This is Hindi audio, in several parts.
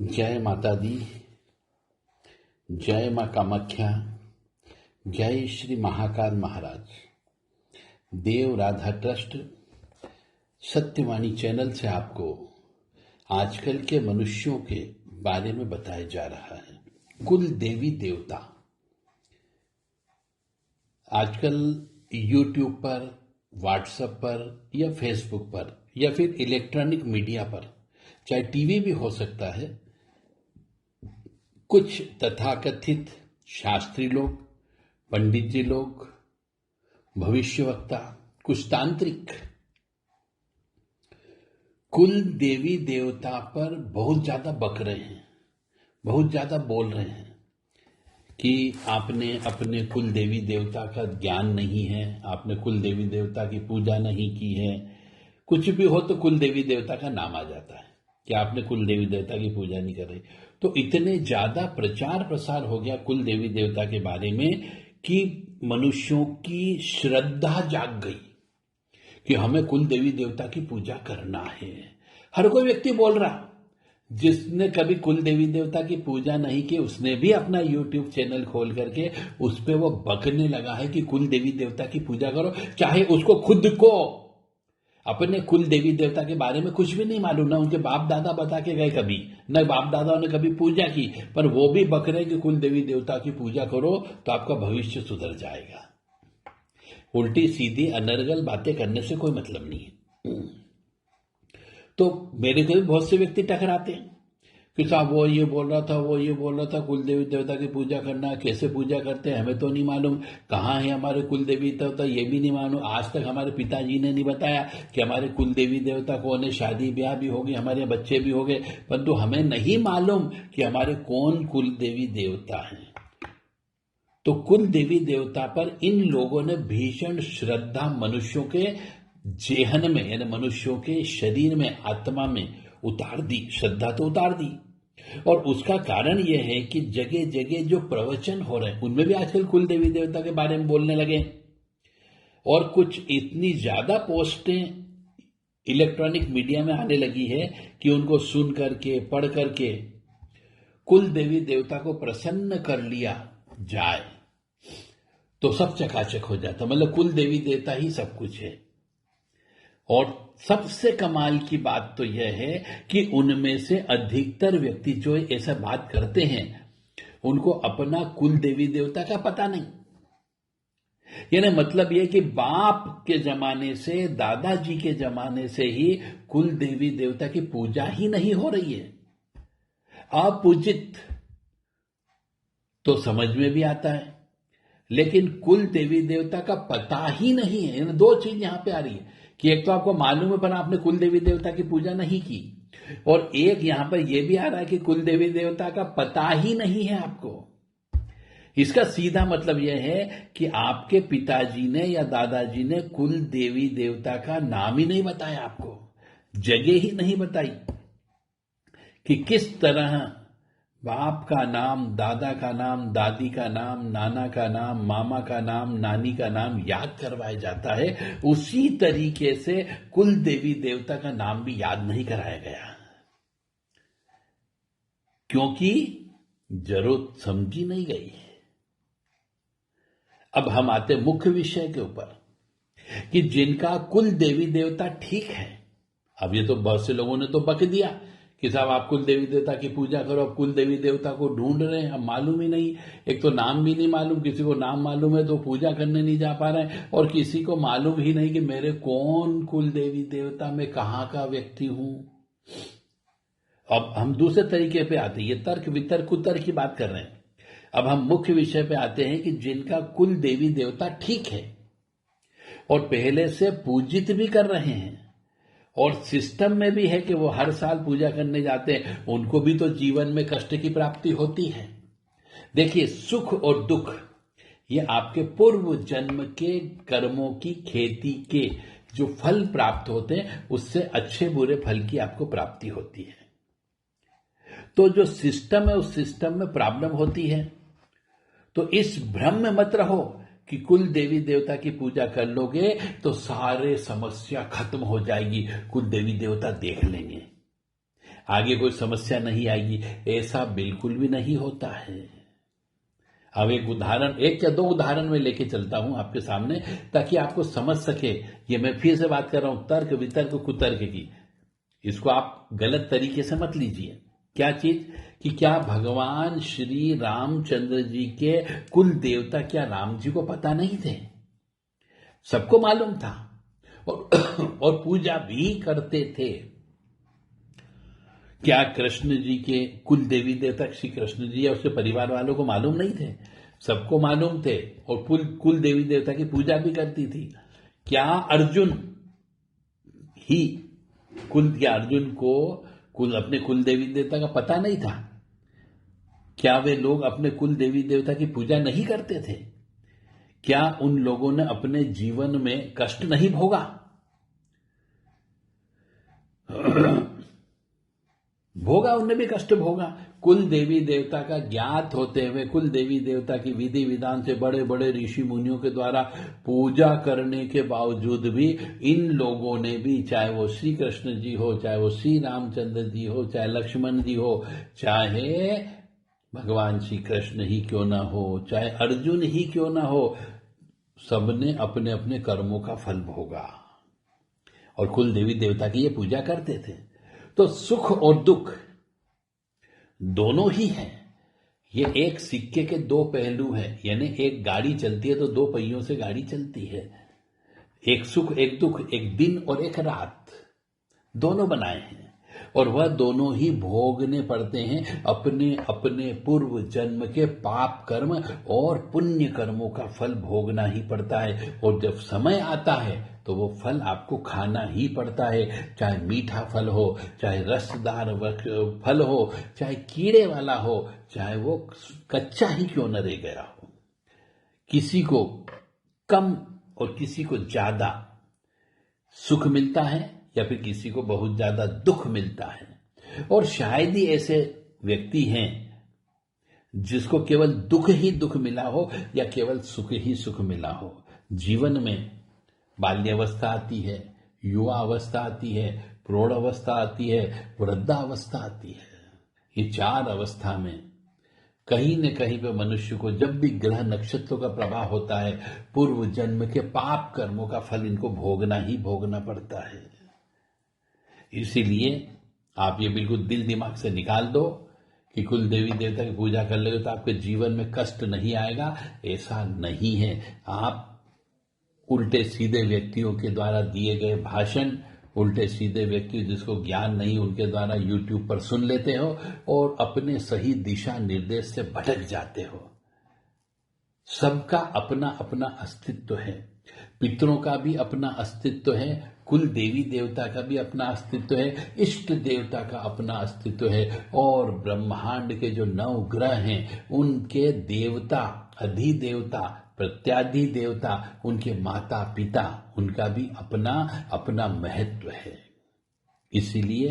जय माता दी, जय माँ कामाख्या, जय श्री महाकाल महाराज। देव राधा ट्रस्ट सत्यवाणी चैनल से आपको आजकल के मनुष्यों के बारे में बताया जा रहा है। कुल देवी देवता आजकल यूट्यूब पर, व्हाट्सएप पर या फेसबुक पर या फिर इलेक्ट्रॉनिक मीडिया पर, चाहे टीवी भी हो सकता है, कुछ तथाकथित शास्त्री लोग, पंडित जी लोग, भविष्यवक्ता, कुछ तांत्रिक कुल देवी देवता पर बहुत ज्यादा बक रहे हैं, बहुत ज्यादा बोल रहे हैं कि आपने अपने कुल देवी देवता का ज्ञान नहीं है, आपने कुल देवी देवता की पूजा नहीं की है। कुछ भी हो तो कुल देवी देवता का नाम आ जाता है कि आपने कुल देवी देवता की पूजा नहीं कर रही। तो इतने ज्यादा प्रचार प्रसार हो गया कुल देवी देवता के बारे में कि मनुष्यों की श्रद्धा जाग गई कि हमें कुल देवी देवता की पूजा करना है। हर कोई व्यक्ति बोल रहा, जिसने कभी कुल देवी देवता की पूजा नहीं की उसने भी अपना यूट्यूब चैनल खोल करके उस पे वो बकने लगा है कि कुल देवी देवता की पूजा करो, चाहे उसको खुद को अपने कुल देवी देवता के बारे में कुछ भी नहीं मालूम, ना उनके बाप दादा बता के गए कभी, न बाप दादाओं ने कभी पूजा की, पर वो भी बक रहे कि कुल देवी देवता की पूजा करो तो आपका भविष्य सुधर जाएगा। उल्टी सीधी अनर्गल बातें करने से कोई मतलब नहीं है। तो मेरे को भी बहुत से व्यक्ति टकराते हैं कि साहब वो ये बोल रहा था, वो ये बोल रहा था, कुल देवी देवता की पूजा करना, कैसे पूजा करते हैं हमें तो नहीं मालूम, कहाँ है हमारे कुल देवी देवता ये भी नहीं मालूम। आज तक हमारे पिताजी ने नहीं बताया कि हमारे कुल देवी देवता कौन है, शादी ब्याह भी हो गई, हमारे बच्चे भी हो गए, परंतु हमें नहीं मालूम कि हमारे कौन कुल देवी देवता हैं। तो कुल देवी देवता पर इन लोगों ने भीषण श्रद्धा मनुष्यों के जेहन में, यानी मनुष्यों के शरीर में, आत्मा में उतार दी, श्रद्धा तो उतार दी। और उसका कारण यह है कि जगह जगह जो प्रवचन हो रहे हैं उनमें भी आजकल कुल देवी देवता के बारे में बोलने लगे, और कुछ इतनी ज्यादा पोस्टें इलेक्ट्रॉनिक मीडिया में आने लगी है कि उनको सुन करके, पढ़ करके कुल देवी देवता को प्रसन्न कर लिया जाए तो सब चकाचक हो जाता, मतलब कुल देवी देवता ही सब कुछ है। और सबसे कमाल की बात तो यह है कि उनमें से अधिकतर व्यक्ति जो ऐसा बात करते हैं उनको अपना कुल देवी देवता का पता नहीं। यानी मतलब यह कि बाप के जमाने से, दादाजी के जमाने से ही कुल देवी देवता की पूजा ही नहीं हो रही है। अपूजित तो समझ में भी आता है, लेकिन कुल देवी देवता का पता ही नहीं है। यानी दो चीज यहां पे आ रही है कि एक तो आपको मालूम है पर आपने कुल देवी देवता की पूजा नहीं की, और एक यहां पर यह भी आ रहा है कि कुल देवी देवता का पता ही नहीं है आपको। इसका सीधा मतलब यह है कि आपके पिताजी ने या दादाजी ने कुल देवी देवता का नाम ही नहीं बताया, आपको जगह ही नहीं बताई कि किस तरह बाप का नाम, दादा का नाम, दादी का नाम, नाना का नाम, मामा का नाम, नानी का नाम याद करवाया जाता है। उसी तरीके से कुल देवी देवता का नाम भी याद नहीं कराया गया, क्योंकि जरूरत समझी नहीं गई। अब हम आते मुख्य विषय के ऊपर कि जिनका कुल देवी देवता ठीक है। अब ये तो बहुत से लोगों ने तो बक दिया कि साहब आप कुल देवी देवता की पूजा करो, अब कुल देवी देवता को ढूंढ रहे हैं, अब मालूम ही नहीं, एक तो नाम भी नहीं मालूम, किसी को नाम मालूम है तो पूजा करने नहीं जा पा रहे हैं, और किसी को मालूम ही नहीं कि मेरे कौन कुल देवी देवता, मैं कहाँ का व्यक्ति हूं। अब हम दूसरे तरीके पे आते हैं, ये तर्क वितर्क कुतर्क की बात कर रहे हैं। अब हम मुख्य विषय पे आते हैं कि जिनका कुल देवी देवता ठीक है और पहले से पूजित भी कर रहे हैं, और सिस्टम में भी है कि वो हर साल पूजा करने जाते हैं, उनको भी तो जीवन में कष्ट की प्राप्ति होती है। देखिए, सुख और दुख ये आपके पूर्व जन्म के कर्मों की खेती के जो फल प्राप्त होते हैं उससे अच्छे बुरे फल की आपको प्राप्ति होती है। तो जो सिस्टम है उस सिस्टम में प्रॉब्लम होती है, तो इस भ्रम में मत रहो कि कुल देवी देवता की पूजा कर लोगे तो सारे समस्या खत्म हो जाएगी, कुल देवी देवता देख लेंगे। आगे कोई समस्या नहीं आएगी। ऐसा बिल्कुल भी नहीं होता है। अब एक या दो उदाहरण में लेके चलता हूं आपके सामने, ताकि आपको समझ सके। ये मैं फिर से बात कर रहा हूं तर्क वितर्क कुतर्क की, इसको आप गलत तरीके से मत लीजिए। क्या चीज कि क्या भगवान श्री रामचंद्र जी के कुल देवता क्या राम जी को पता नहीं थे? सबको मालूम था और पूजा भी करते थे। क्या कृष्ण जी के कुल देवी देवता श्री कृष्ण जी या उसके परिवार वालों को मालूम नहीं थे? सबको मालूम थे और कुल देवी देवता की पूजा भी करती थी। क्या अर्जुन को अपने कुल देवी देवता का पता नहीं था? क्या वे लोग अपने कुल देवी देवता की पूजा नहीं करते थे? क्या उन लोगों ने अपने जीवन में कष्ट नहीं भोगा? उनने भी कष्ट भोगा। कुल देवी देवता का ज्ञात होते हुए, कुल देवी देवता की विधि विधान से बड़े बड़े ऋषि मुनियों के द्वारा पूजा करने के बावजूद भी इन लोगों ने भी, चाहे वो श्री कृष्ण जी हो, चाहे वो श्री रामचंद्र जी हो, चाहे लक्ष्मण जी हो, चाहे भगवान श्री कृष्ण ही क्यों ना हो, चाहे अर्जुन ही क्यों ना हो, सबने अपने अपने कर्मों का फल भोगा और कुल देवी देवता की ये पूजा करते थे। तो सुख और दुख दोनों ही हैं। ये एक सिक्के के दो पहलू हैं। यानी एक गाड़ी चलती है तो दो पहियों से गाड़ी चलती है। एक सुख एक दुख, एक दिन और एक रात, दोनों बनाए हैं और वह दोनों ही भोगने पड़ते हैं। अपने अपने पूर्व जन्म के पाप कर्म और पुण्य कर्मों का फल भोगना ही पड़ता है। और जब समय आता है तो वो फल आपको खाना ही पड़ता है, चाहे मीठा फल हो, चाहे रसदार फल हो, चाहे कीड़े वाला हो, चाहे वो कच्चा ही क्यों न रह गया हो। किसी को कम और किसी को ज्यादा सुख मिलता है या फिर किसी को बहुत ज्यादा दुख मिलता है। और शायद ही ऐसे व्यक्ति हैं जिसको केवल दुख ही दुख मिला हो या केवल सुख ही सुख मिला हो। जीवन में बाल्यावस्था आती है, युवा अवस्था आती है, प्रौढ़ अवस्था आती है, वृद्धावस्था आती है। ये चार अवस्था में कहीं न कहीं पे मनुष्य को जब भी ग्रह नक्षत्रों का प्रभाव होता है, पूर्व जन्म के पाप कर्मों का फल इनको भोगना ही भोगना पड़ता है। इसीलिए आप ये बिल्कुल दिल दिमाग से निकाल दो कि कुल देवी देवता की पूजा कर लेते तो आपके जीवन में कष्ट नहीं आएगा। ऐसा नहीं है। आप उल्टे सीधे व्यक्तियों के द्वारा दिए गए भाषण, उल्टे सीधे व्यक्ति जिसको ज्ञान नहीं उनके द्वारा यूट्यूब पर सुन लेते हो और अपने सही दिशा निर्देश से भटक जाते हो। सबका अपना अपना अस्तित्व है। पितरों का भी अपना अस्तित्व है, कुल देवी देवता का भी अपना अस्तित्व है, इष्ट देवता का अपना अस्तित्व है और ब्रह्मांड के जो 9 ग्रह हैं उनके देवता, अधिदेवता, प्रत्याधि देवता, उनके माता पिता, उनका भी अपना अपना महत्व है। इसीलिए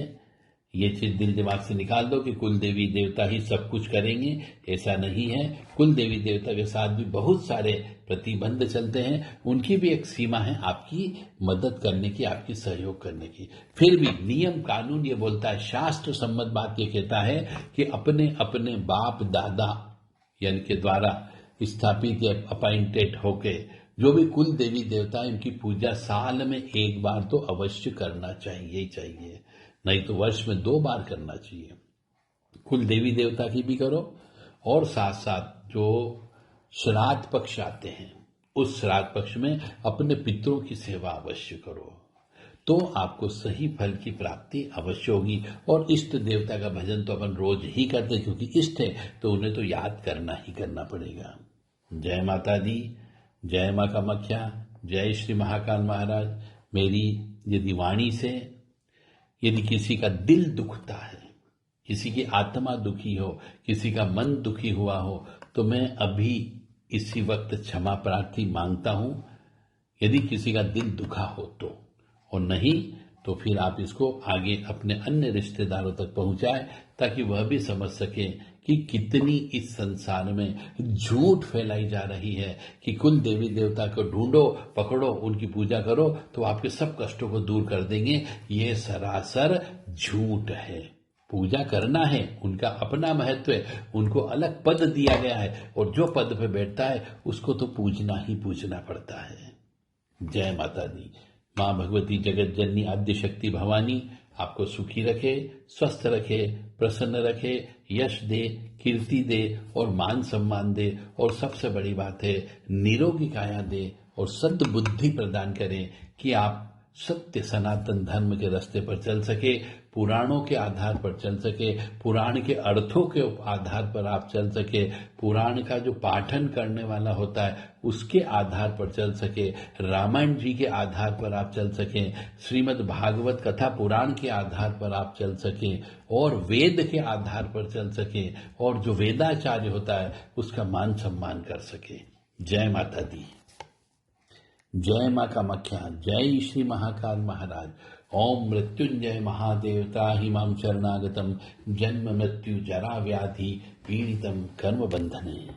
ये चीज दिल दिमाग से निकाल दो कि कुल देवी देवता ही सब कुछ करेंगे, ऐसा नहीं है। कुल देवी देवता के साथ भी बहुत सारे प्रतिबंध चलते हैं, उनकी भी एक सीमा है आपकी मदद करने की, आपकी सहयोग करने की। फिर भी नियम कानून ये बोलता है, शास्त्र सम्मत बात ये कहता है कि अपने अपने बाप दादा यानी के द्वारा स्थापित या अपॉइंटेड होके जो भी कुल देवी देवता है उनकी पूजा साल में एक बार तो अवश्य करना चाहिए ही चाहिए, नहीं तो वर्ष में 2 बार करना चाहिए। कुल देवी देवता की भी करो और साथ साथ जो श्राद्ध पक्ष आते हैं उस श्राद्ध पक्ष में अपने पितरों की सेवा अवश्य करो, तो आपको सही फल की प्राप्ति अवश्य होगी। और इष्ट देवता का भजन तो अपन रोज ही करते क्योंकि इष्ट है तो उन्हें तो याद करना ही करना पड़ेगा। जय माता दी, जय मां कामाख्या, जय श्री महाकाल महाराज। मेरी यदि वाणी से यदि किसी का दिल दुखता है, किसी की आत्मा दुखी हो, किसी का मन दुखी हुआ हो, तो मैं अभी इसी वक्त क्षमा प्रार्थी मांगता हूं। यदि किसी का दिल दुखा हो तो, और नहीं तो फिर आप इसको आगे अपने अन्य रिश्तेदारों तक पहुंचाएं ताकि वह भी समझ सके कि कितनी इस संसार में झूठ फैलाई जा रही है कि कुल देवी देवता को ढूंढो, पकड़ो, उनकी पूजा करो तो आपके सब कष्टों को दूर कर देंगे। ये सरासर झूठ है। पूजा करना है, उनका अपना महत्व है, उनको अलग पद दिया गया है और जो पद पे बैठता है उसको तो पूजना ही पूजना पड़ता है। जय माता दी। माँ भगवती जगत जननी आद्य शक्ति भवानी आपको सुखी रखे, स्वस्थ रखे, प्रसन्न रखे, यश दे, कीर्ति दे और मान सम्मान दे और सबसे बड़ी बात है निरोगी काया दे और सद्बुद्धि प्रदान करें कि आप सत्य सनातन धर्म के रास्ते पर चल सके, पुराणों के आधार पर चल सके, पुराण के अर्थों के आधार पर आप चल सके, पुराण का जो पाठन करने वाला होता है उसके आधार पर चल सके, रामायण जी के आधार पर आप चल सकें, श्रीमद् भागवत कथा पुराण के आधार पर आप चल सकें और वेद के आधार पर चल सकें और जो वेदाचार्य होता है उसका मान सम्मान कर सके। जय माता दी। जय माँ कामाख्या। जय श्री महाकाल महाराज। ओम मृत्युंजय महादेवता हिमां शरणागतम जन्म मृत्यु जरा व्याधि पीड़ितम कर्म बंधने।